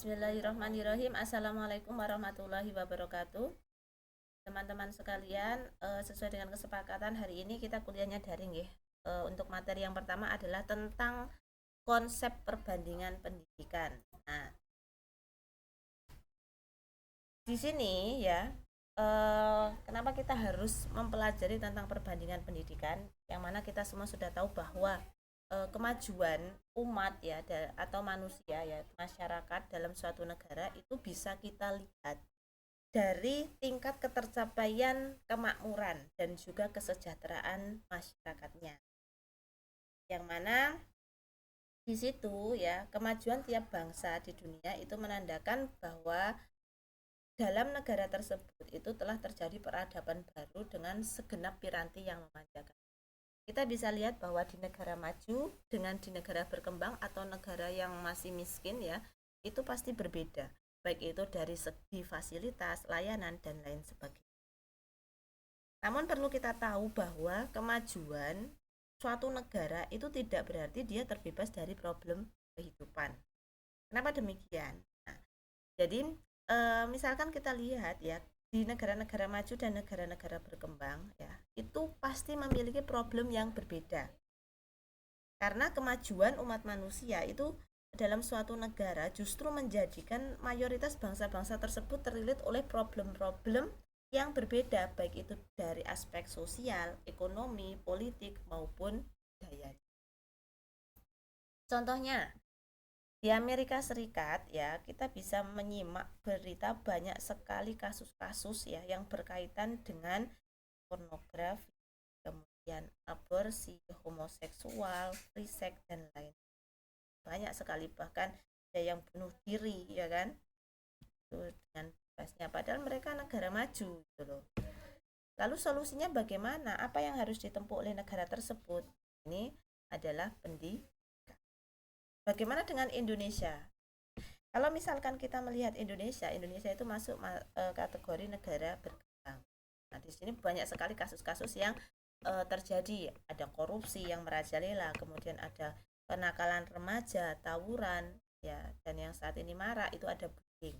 Bismillahirrahmanirrahim. Assalamualaikum warahmatullahi wabarakatuh. Teman-teman sekalian, sesuai dengan kesepakatan hari ini kita kuliahnya daring ya. Untuk materi yang pertama adalah tentang konsep perbandingan pendidikan. Nah, di sini ya, kenapa kita harus mempelajari tentang perbandingan pendidikan? Yang mana kita semua sudah tahu bahwa kemajuan umat ya atau manusia ya masyarakat dalam suatu negara itu bisa kita lihat dari tingkat ketercapaian kemakmuran dan juga kesejahteraan masyarakatnya, yang mana di situ ya kemajuan tiap bangsa di dunia itu menandakan bahwa dalam negara tersebut itu telah terjadi peradaban baru dengan segenap piranti yang memanjakan. Kita bisa lihat bahwa di negara maju dengan di negara berkembang atau negara yang masih miskin ya, itu pasti berbeda, baik itu dari segi fasilitas, layanan, dan lain sebagainya. Namun perlu kita tahu bahwa kemajuan suatu negara itu tidak berarti dia terbebas dari problem kehidupan. Kenapa demikian? Nah, jadi misalkan kita lihat ya di negara-negara maju dan negara-negara berkembang ya itu pasti memiliki problem yang berbeda, karena kemajuan umat manusia itu dalam suatu negara justru menjadikan mayoritas bangsa-bangsa tersebut terlilit oleh problem-problem yang berbeda, baik itu dari aspek sosial, ekonomi, politik maupun budaya. Contohnya di Amerika Serikat ya kita bisa menyimak berita banyak sekali kasus-kasus ya yang berkaitan dengan pornografi, kemudian aborsi, homoseksual, free sex dan lain. Banyak sekali, bahkan ada yang bunuh diri ya kan. Itu dengan bebasnya padahal mereka negara maju gitu loh. Lalu solusinya bagaimana? Apa yang harus ditempuh oleh negara tersebut? Ini adalah pendidikan. Bagaimana dengan Indonesia? Kalau misalkan kita melihat Indonesia, Indonesia itu masuk kategori negara berkembang. Nah, di sini banyak sekali kasus-kasus yang terjadi, ada korupsi yang merajalela, kemudian ada kenakalan remaja, tawuran, ya, dan yang saat ini marak itu ada bullying,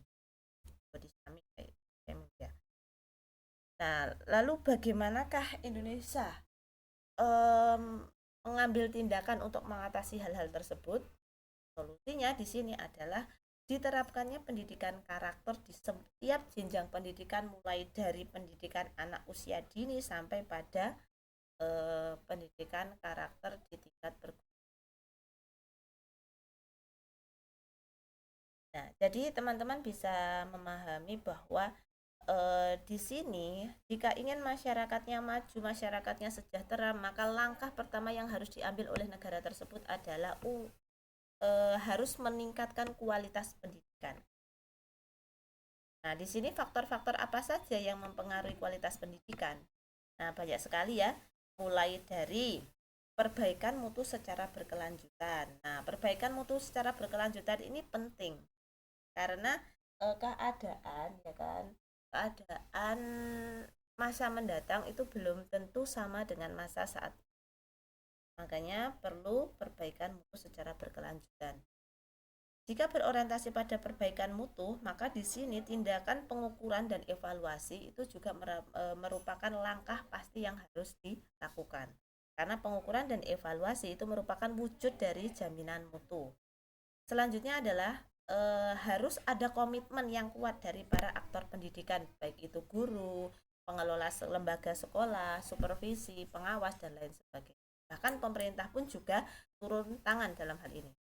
body shaming, ya. Nah, lalu bagaimanakah Indonesia mengambil tindakan untuk mengatasi hal-hal tersebut? Solusinya di sini adalah diterapkannya pendidikan karakter di setiap jenjang pendidikan, mulai dari pendidikan anak usia dini sampai pada pendidikan karakter di tingkat perguruan. Nah, jadi teman-teman bisa memahami bahwa di sini jika ingin masyarakatnya maju, masyarakatnya sejahtera, maka langkah pertama yang harus diambil oleh negara tersebut adalah harus meningkatkan kualitas pendidikan. Nah, di sini faktor-faktor apa saja yang mempengaruhi kualitas pendidikan? Nah, banyak sekali ya, mulai dari perbaikan mutu secara berkelanjutan. Nah, perbaikan mutu secara berkelanjutan ini penting karena keadaan ya kan, keadaan masa mendatang itu belum tentu sama dengan masa saat ini. Makanya perlu perbaikan mutu secara berkelanjutan. Jika berorientasi pada perbaikan mutu, maka di sini tindakan pengukuran dan evaluasi itu juga merupakan langkah pasti yang harus dilakukan. Karena pengukuran dan evaluasi itu merupakan wujud dari jaminan mutu. Selanjutnya adalah harus ada komitmen yang kuat dari para aktor pendidikan, baik itu guru, pengelola lembaga sekolah, supervisi, pengawas, dan lain sebagainya. Bahkan pemerintah pun juga turun tangan dalam hal ini.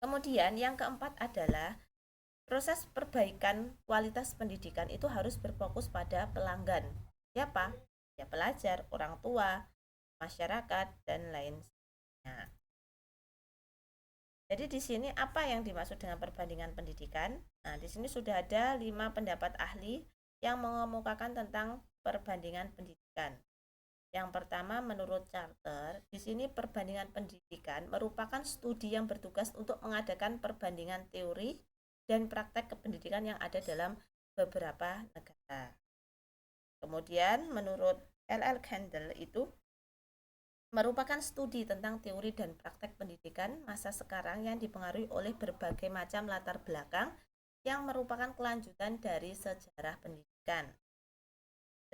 Kemudian yang keempat adalah proses perbaikan kualitas pendidikan itu harus berfokus pada pelanggan. Siapa? Ya pelajar, orang tua, masyarakat, dan lain sebagainya. Jadi di sini apa yang dimaksud dengan perbandingan pendidikan? Nah, di sini sudah ada 5 pendapat ahli yang mengemukakan tentang perbandingan pendidikan. Yang pertama, menurut Charter, di sini perbandingan pendidikan merupakan studi yang bertugas untuk mengadakan perbandingan teori dan praktek kependidikan yang ada dalam beberapa negara. Kemudian, menurut L.L. Kendall itu merupakan studi tentang teori dan praktek pendidikan masa sekarang yang dipengaruhi oleh berbagai macam latar belakang yang merupakan kelanjutan dari sejarah pendidikan.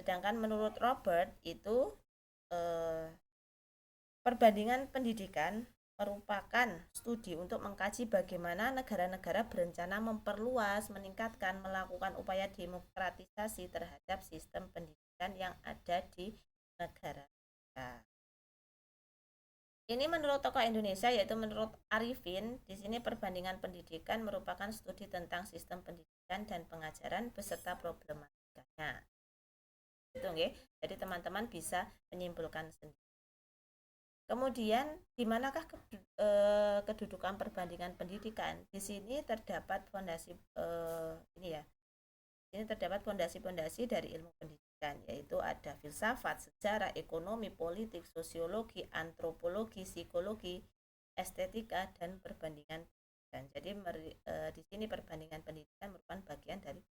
Sedangkan menurut Robert itu perbandingan pendidikan merupakan studi untuk mengkaji bagaimana negara-negara berencana memperluas, meningkatkan, melakukan upaya demokratisasi terhadap sistem pendidikan yang ada di negara. Ini menurut tokoh Indonesia, yaitu menurut Arifin. Di sini perbandingan pendidikan merupakan studi tentang sistem pendidikan dan pengajaran beserta problematikanya. Itu nggih. Jadi teman-teman bisa menyimpulkan sendiri. Kemudian, di manakah kedudukan perbandingan pendidikan? Di sini terdapat fondasi ini ya. Ini terdapat fondasi-fondasi dari ilmu pendidikan, yaitu ada filsafat, sejarah, ekonomi, politik, sosiologi, antropologi, psikologi, estetika, dan perbandingan pendidikan. Jadi di sini perbandingan pendidikan merupakan bagian dari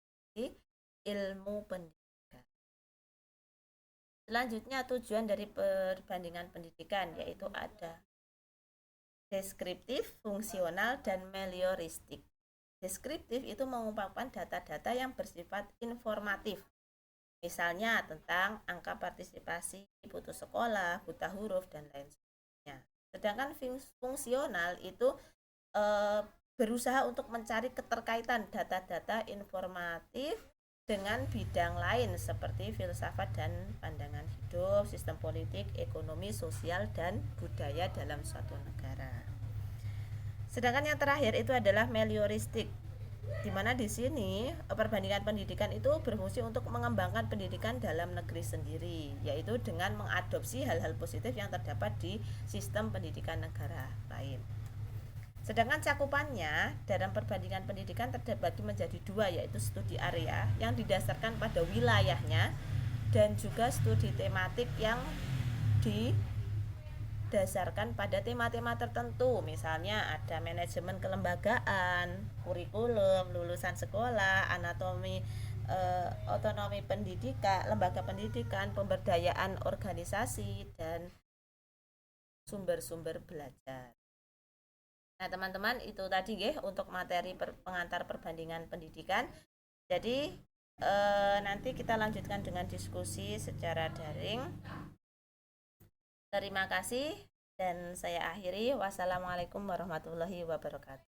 ilmu pendidikan. Selanjutnya, tujuan dari perbandingan pendidikan yaitu ada deskriptif, fungsional, dan melioristik. Deskriptif itu mengungkapkan data-data yang bersifat informatif, misalnya tentang angka partisipasi putus sekolah, buta huruf, dan lain sebagainya. Sedangkan fungsional itu berusaha untuk mencari keterkaitan data-data informatif dengan bidang lain seperti filsafat dan pandangan hidup, sistem politik, ekonomi, sosial, dan budaya dalam suatu negara. Sedangkan yang terakhir itu adalah melioristik, di mana di sini perbandingan pendidikan itu berfungsi untuk mengembangkan pendidikan dalam negeri sendiri, yaitu dengan mengadopsi hal-hal positif yang terdapat di sistem pendidikan negara lain. Sedangkan cakupannya dalam perbandingan pendidikan terbagi menjadi dua, yaitu studi area yang didasarkan pada wilayahnya dan juga studi tematik yang didasarkan pada tema-tema tertentu. Misalnya ada manajemen kelembagaan, kurikulum, lulusan sekolah, anatomi, otonomi pendidikan, lembaga pendidikan, pemberdayaan organisasi, dan sumber-sumber belajar. Nah, teman-teman, itu tadi nggih untuk materi pengantar perbandingan pendidikan. Jadi nanti kita lanjutkan dengan diskusi secara daring. Terima kasih dan saya akhiri. Wassalamualaikum warahmatullahi wabarakatuh.